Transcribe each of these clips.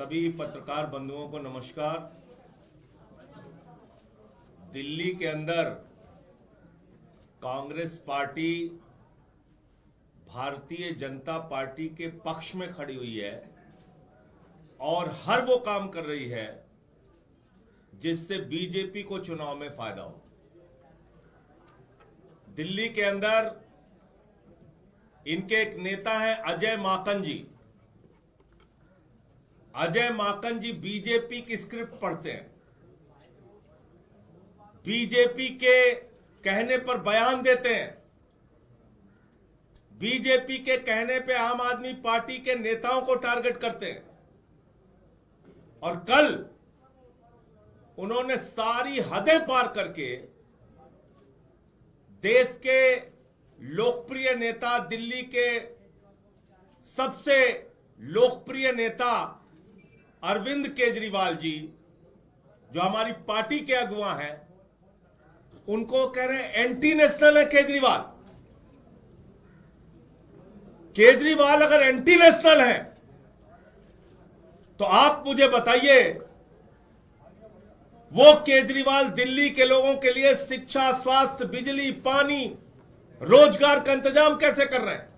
सभी पत्रकार बंधुओं को नमस्कार। दिल्ली के अंदर कांग्रेस पार्टी भारतीय जनता पार्टी के पक्ष में खड़ी हुई है और हर वो काम कर रही है जिससे बीजेपी को चुनाव में फायदा हो। दिल्ली के अंदर इनके एक नेता हैं अजय माकन जी। अजय माकन जी बीजेपी की स्क्रिप्ट पढ़ते हैं, बीजेपी के कहने पर बयान देते हैं, बीजेपी के कहने पे आम आदमी पार्टी के नेताओं को टारगेट करते हैं। और कल उन्होंने सारी हदें पार करके देश के लोकप्रिय नेता, दिल्ली के सबसे लोकप्रिय नेता अरविंद केजरीवाल जी, जो हमारी पार्टी के अगुवा हैं, उनको कह रहे हैं एंटी नेशनल है केजरीवाल। केजरीवाल अगर एंटी नेशनल है तो आप मुझे बताइए, वो केजरीवाल दिल्ली के लोगों के लिए शिक्षा, स्वास्थ्य, बिजली, पानी, रोजगार का इंतजाम कैसे कर रहे हैं?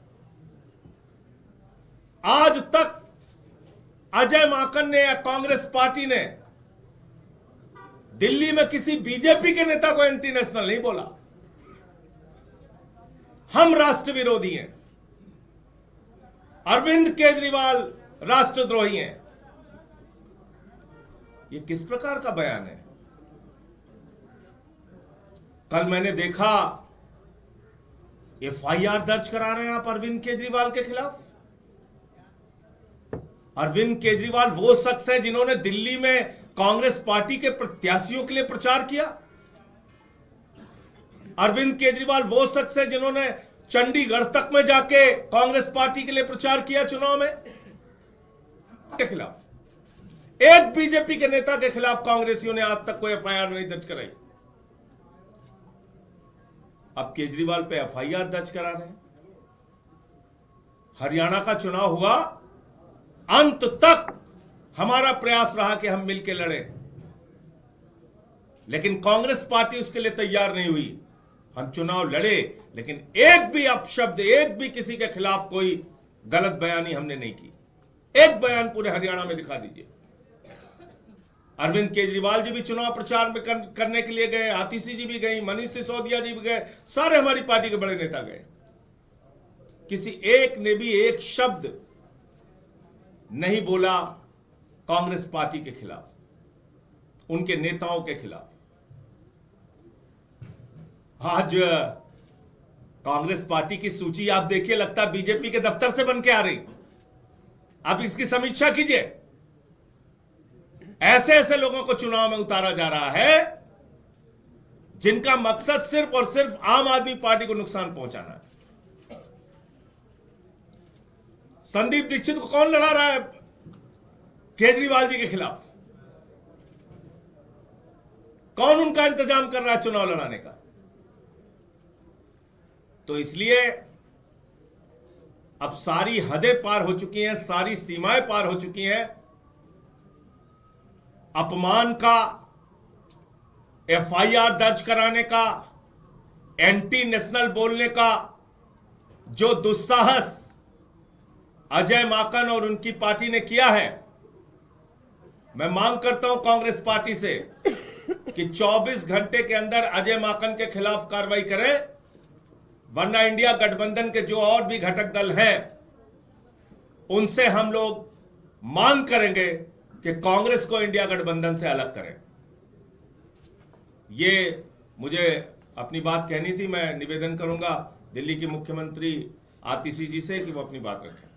आज तक अजय माकन ने या कांग्रेस पार्टी ने दिल्ली में किसी बीजेपी के नेता को एंटी नेशनल नहीं बोला। हम राष्ट्र विरोधी हैं, अरविंद केजरीवाल राष्ट्रद्रोही हैं। ये किस प्रकार का बयान है? कल मैंने देखा एफआईआर दर्ज करा रहे हैं आप अरविंद केजरीवाल के खिलाफ। अरविंद केजरीवाल वो शख्स है जिन्होंने दिल्ली में कांग्रेस पार्टी के प्रत्याशियों के लिए प्रचार किया। अरविंद केजरीवाल वो शख्स है जिन्होंने चंडीगढ़ तक में जाके कांग्रेस पार्टी के लिए प्रचार किया चुनाव में के खिलाफ। एक बीजेपी के नेता के खिलाफ कांग्रेसियों ने आज तक कोई एफआईआर नहीं दर्ज कराई। अब केजरीवाल पे एफआईआर दर्ज करा रहे हैं। हरियाणा का चुनाव हुआ, अंत तक हमारा प्रयास रहा कि हम मिलकर लड़े, लेकिन कांग्रेस पार्टी उसके लिए तैयार नहीं हुई। हम चुनाव लड़े, लेकिन एक भी अपशब्द, एक भी किसी के खिलाफ कोई गलत बयानी हमने नहीं की। एक बयान पूरे हरियाणा में दिखा दीजिए। अरविंद केजरीवाल जी भी चुनाव प्रचार में करने के लिए गए, आतिशी जी भी गई, मनीष सिसोदिया जी भी गए, सारे हमारी पार्टी के बड़े नेता गए। किसी एक ने भी एक शब्द नहीं बोला कांग्रेस पार्टी के खिलाफ, उनके नेताओं के खिलाफ। आज कांग्रेस पार्टी की सूची आप देखिए, लगता है बीजेपी के दफ्तर से बन के आ रही। आप इसकी समीक्षा कीजिए। ऐसे ऐसे लोगों को चुनाव में उतारा जा रहा है जिनका मकसद सिर्फ और सिर्फ आम आदमी पार्टी को नुकसान पहुंचाना है। संदीप दीक्षित को कौन लड़ा रहा है केजरीवाल जी के खिलाफ? कौन उनका इंतजाम कर रहा है चुनाव लड़ाने का? तो इसलिए अब सारी हदें पार हो चुकी हैं, सारी सीमाएं पार हो चुकी हैं। अपमान का, एफआईआर दर्ज कराने का, एंटी नेशनल बोलने का जो दुस्साहस अजय माकन और उनकी पार्टी ने किया है, मैं मांग करता हूं कांग्रेस पार्टी से कि 24 घंटे के अंदर अजय माकन के खिलाफ कार्रवाई करें, वरना इंडिया गठबंधन के जो और भी घटक दल हैं उनसे हम लोग मांग करेंगे कि कांग्रेस को इंडिया गठबंधन से अलग करें। ये मुझे अपनी बात कहनी थी। मैं निवेदन करूंगा दिल्ली की मुख्यमंत्री आतिशी जी से कि वो अपनी बात रखें।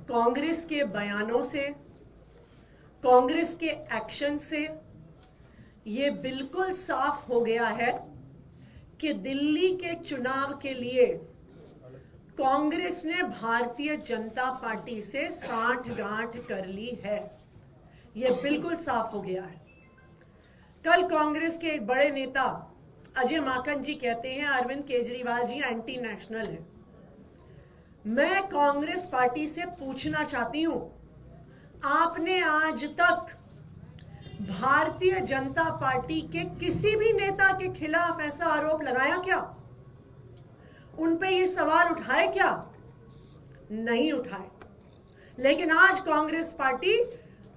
कांग्रेस के बयानों से, कांग्रेस के एक्शन से ये बिल्कुल साफ हो गया है कि दिल्ली के चुनाव के लिए कांग्रेस ने भारतीय जनता पार्टी से साठगांठ कर ली है। यह बिल्कुल साफ हो गया है। कल कांग्रेस के एक बड़े नेता अजय माकन जी कहते हैं अरविंद केजरीवाल जी एंटी नेशनल है। मैं कांग्रेस पार्टी से पूछना चाहती हूं, आपने आज तक भारतीय जनता पार्टी के किसी भी नेता के खिलाफ ऐसा आरोप लगाया क्या? उन पे ये सवाल उठाए क्या? नहीं उठाए। लेकिन आज कांग्रेस पार्टी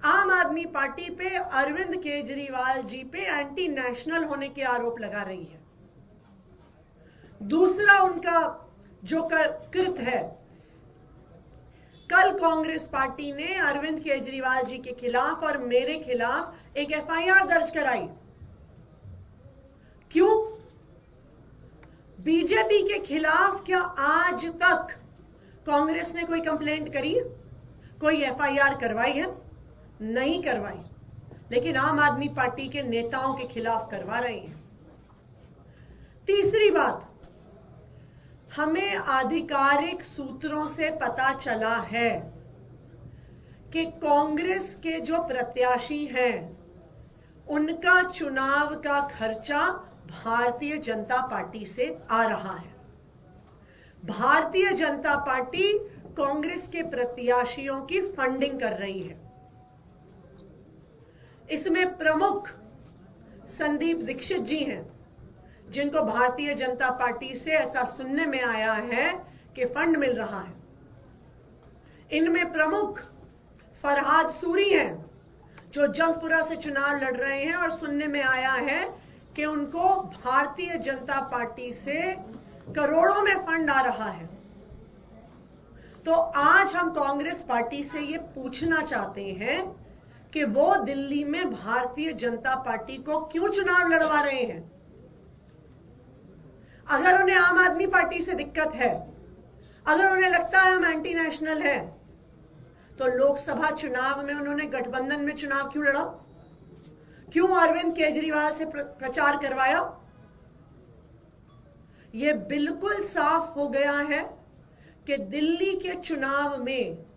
आम आदमी पार्टी पे, अरविंद केजरीवाल जी पे एंटी नेशनल होने के आरोप लगा रही है। दूसरा उनका जो कृत है, कल कांग्रेस पार्टी ने अरविंद केजरीवाल जी के खिलाफ और मेरे खिलाफ एक एफआईआर दर्ज कराई। क्यों? बीजेपी के खिलाफ क्या आज तक कांग्रेस ने कोई कंप्लेंट करी, कोई एफआईआर करवाई है? नहीं करवाई। लेकिन आम आदमी पार्टी के नेताओं के खिलाफ करवा रही है। तीसरी बात, हमें आधिकारिक सूत्रों से पता चला है कि कांग्रेस के जो प्रत्याशी हैं उनका चुनाव का खर्चा भारतीय जनता पार्टी से आ रहा है। भारतीय जनता पार्टी कांग्रेस के प्रत्याशियों की फंडिंग कर रही है। इसमें प्रमुख संदीप दीक्षित जी हैं, जिनको भारतीय जनता पार्टी से ऐसा सुनने में आया है कि फंड मिल रहा है। इनमें प्रमुख फरहाद सूरी हैं, जो जंगपुरा से चुनाव लड़ रहे हैं और सुनने में आया है कि उनको भारतीय जनता पार्टी से करोड़ों में फंड आ रहा है। तो आज हम कांग्रेस पार्टी से ये पूछना चाहते हैं कि वो दिल्ली में भारतीय जनता पार्टी को क्यों चुनाव लड़वा रहे हैं? अगर उन्हें आम आदमी पार्टी से दिक्कत है, अगर उन्हें लगता है हम एंटी नेशनल हैं, तो लोकसभा चुनाव में उन्होंने गठबंधन में चुनाव क्यों लड़ा? क्यों अरविंद केजरीवाल से प्रचार करवाया? यह बिल्कुल साफ हो गया है कि दिल्ली के चुनाव में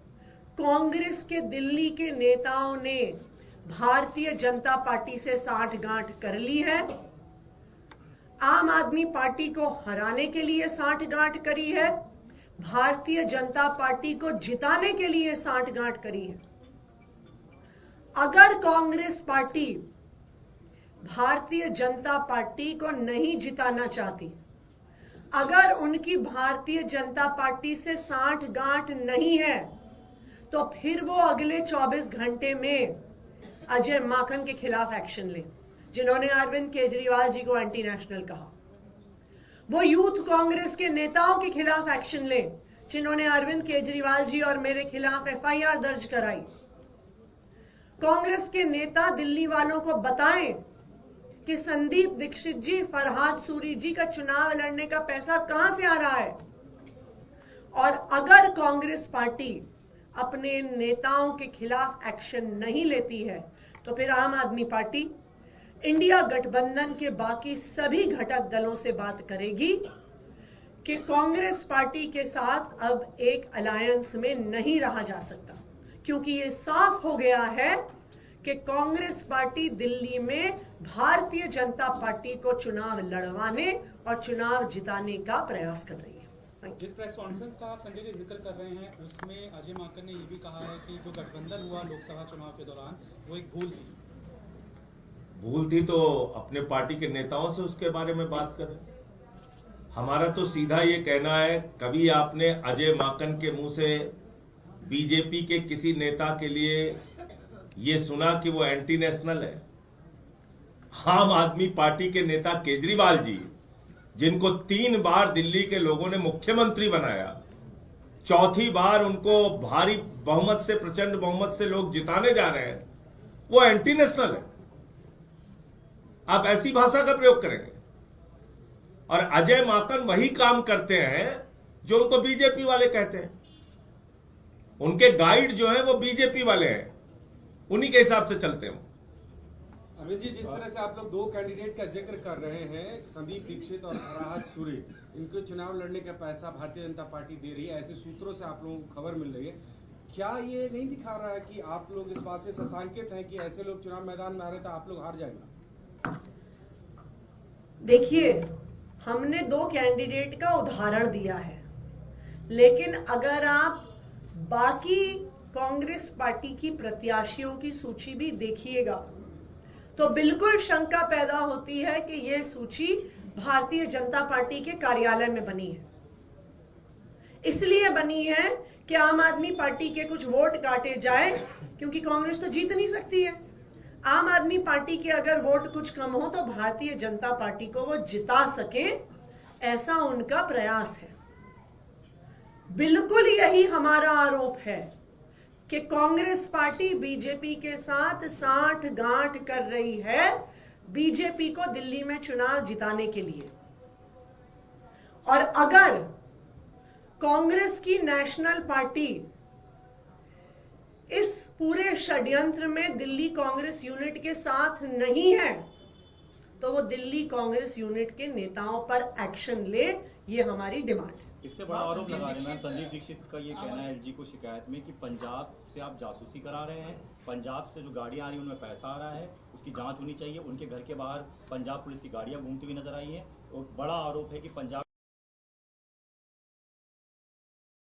कांग्रेस के दिल्ली के नेताओं ने भारतीय जनता पार्टी से साठगांठ कर ली है। आम आदमी पार्टी को हराने के लिए साठगांठ करी है, भारतीय जनता पार्टी को जिताने के लिए साठगांठ करी है। अगर कांग्रेस पार्टी भारतीय जनता पार्टी को नहीं जिताना चाहती, अगर उनकी भारतीय जनता पार्टी से साठगांठ नहीं है, तो फिर वो अगले 24 घंटे में अजय माकन के खिलाफ एक्शन लें, जिन्होंने अरविंद केजरीवाल जी को एंटी नेशनल कहा। वो यूथ कांग्रेस के नेताओं के खिलाफ एक्शन लें, जिन्होंने अरविंद केजरीवाल जी और मेरे खिलाफ एफआईआर दर्ज कराई। कांग्रेस के नेता दिल्ली वालों को बताएं कि संदीप दीक्षित जी, फरहाद सूरी जी का चुनाव लड़ने का पैसा कहां से आ रहा है। और अगर कांग्रेस पार्टी अपने नेताओं के खिलाफ एक्शन नहीं लेती है, तो फिर आम आदमी पार्टी इंडिया गठबंधन के बाकी सभी घटक दलों से बात करेगी कि कांग्रेस पार्टी के साथ अब एक अलायंस में नहीं रहा जा सकता, क्योंकि ये साफ हो गया है कि कांग्रेस पार्टी दिल्ली में भारतीय जनता पार्टी को चुनाव लड़वाने और चुनाव जिताने का प्रयास कर रही है। जिस प्रेस कॉन्फ्रेंस का आप संजय जी जिक्र कर रहे हैं, उसमें अजय माकन ने ये भी कहा है कि जो गठबंधन हुआ लोकसभा चुनाव के दौरान वो एक भूल थी। भूल थी तो अपने पार्टी के नेताओं से उसके बारे में बात करें। हमारा तो सीधा ये कहना है, कभी आपने अजय माकन के मुंह से बीजेपी के किसी नेता के लिए ये सुना कि वो एंटी नेशनल है? आम आदमी पार्टी के नेता केजरीवाल जी, जिनको 3 बार दिल्ली के लोगों ने मुख्यमंत्री बनाया, चौथी बार उनको भारी बहुमत से, प्रचंड बहुमत से लोग जिताने जा रहे हैं, वो एंटी नेशनल है। आप ऐसी भाषा का प्रयोग करेंगे? और अजय माकन वही काम करते हैं जो उनको बीजेपी वाले कहते हैं। उनके गाइड जो हैं वो बीजेपी वाले हैं, उन्हीं के हिसाब से चलते हैं। अरविंद जी, जिस तरह से आप लोग 2 कैंडिडेट का जिक्र कर रहे हैं, संदीप दीक्षित और फरहाद सूरी, इनको चुनाव लड़ने का पैसा भारतीय जनता पार्टी दे रही है, ऐसे सूत्रों से आप लोगों को खबर मिल रही है। क्या ये नहीं दिखा रहा है कि आप लोग इस बात से सशंकित हैं कि ऐसे लोग चुनाव मैदान में आ रहे तो आप लोग हार जाएंगे? देखिए, हमने 2 कैंडिडेट का उदाहरण दिया है, लेकिन अगर आप बाकी कांग्रेस पार्टी की प्रत्याशियों की सूची भी देखिएगा तो बिल्कुल शंका पैदा होती है कि यह सूची भारतीय जनता पार्टी के कार्यालय में बनी है। इसलिए बनी है कि आम आदमी पार्टी के कुछ वोट काटे जाए, क्योंकि कांग्रेस तो जीत नहीं सकती है। आम आदमी पार्टी के अगर वोट कुछ कम हो तो भारतीय जनता पार्टी को वो जिता सके, ऐसा उनका प्रयास है। बिल्कुल यही हमारा आरोप है कि कांग्रेस पार्टी बीजेपी के साथ साठ गांठ कर रही है बीजेपी को दिल्ली में चुनाव जिताने के लिए। और अगर कांग्रेस की नेशनल पार्टी इस पूरे षड्यंत्र में दिल्ली कांग्रेस यूनिट के साथ नहीं है तो वो दिल्ली कांग्रेस यूनिट के नेताओं पर एक्शन ले, ये हमारी डिमांड है। इससे बड़ा आरोप लगा रहे हैं संदीप दीक्षित का ये कहना है एलजी को शिकायत में कि पंजाब से आप जासूसी करा रहे हैं, पंजाब से जो गाड़ियां आ रही हैं उनमें पैसा आ रहा है, उसकी जांच होनी चाहिए। उनके घर के बाहर पंजाब पुलिस की गाड़ियां घूमती हुई नजर आई हैं और बड़ा आरोप है कि पंजाब